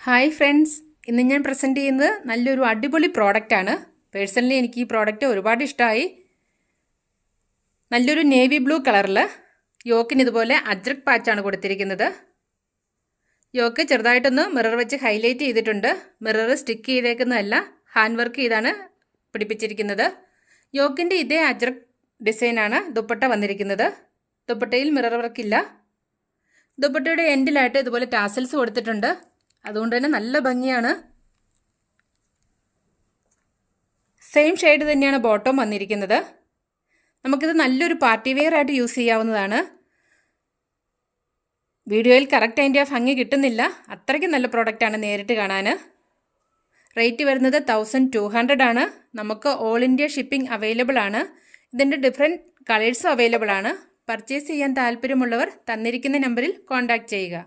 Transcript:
Hi friends, ഇന്ന് ഞാൻ present ചെയ്യുന്നത് നല്ലൊരു അടിപൊളി പ്രോഡക്റ്റാണ്. പേഴ്സണലി എനിക്ക് ഈ പ്രോഡക്റ്റ് ഒരുപാട് ഇഷ്ടമായി. നല്ലൊരു നേവി ബ്ലൂ കളറിൽ യോക്കിന് ഇതുപോലെ അജ്രക് പാച്ചാണ് കൊടുത്തിരിക്കുന്നത്. യോക്ക് ചെറുതായിട്ടൊന്ന് മിറർ വെച്ച് ഹൈലൈറ്റ് ചെയ്തിട്ടുണ്ട്. മിറർ സ്റ്റിക്ക് ചെയ്തേക്കുന്നതല്ല, ഹാൻഡ് വർക്ക് ചെയ്താണ് പിടിപ്പിച്ചിരിക്കുന്നത്. യോക്കിൻ്റെ ഇതേ അജ്രക് ഡിസൈനാണ് ദുപ്പട്ട വന്നിരിക്കുന്നത്. ദുപ്പട്ടയിൽ മിറർ വർക്കില്ല. ദുപ്പട്ടയുടെ എൻഡിലായിട്ട് ഇതുപോലെ ടാസൽസ് കൊടുത്തിട്ടുണ്ട്. അതുകൊണ്ട് തന്നെ നല്ല ഭംഗിയാണ്. സെയിം ഷെയ്ഡ് തന്നെയാണ് ബോട്ടം വന്നിരിക്കുന്നത്. നമുക്കിത് നല്ലൊരു പാർട്ടി വെയർ ആയിട്ട് യൂസ് ചെയ്യാവുന്നതാണ്. വീഡിയോയിൽ കറക്റ്റ് അതിൻ്റെ ആ ഭംഗി കിട്ടുന്നില്ല. അത്രയ്ക്ക് നല്ല പ്രോഡക്റ്റാണ് നേരിട്ട് കാണാൻ. റേറ്റ് വരുന്നത് 1200 ആണ്. നമുക്ക് ഓൾ ഇന്ത്യ ഷിപ്പിംഗ് അവൈലബിൾ ആണ്. ഇതിൻ്റെ ഡിഫറെൻറ്റ് കളേഴ്സും അവൈലബിൾ ആണ്. പർച്ചേസ് ചെയ്യാൻ താല്പര്യമുള്ളവർ തന്നിരിക്കുന്ന നമ്പറിൽ കോൺടാക്റ്റ് ചെയ്യുക.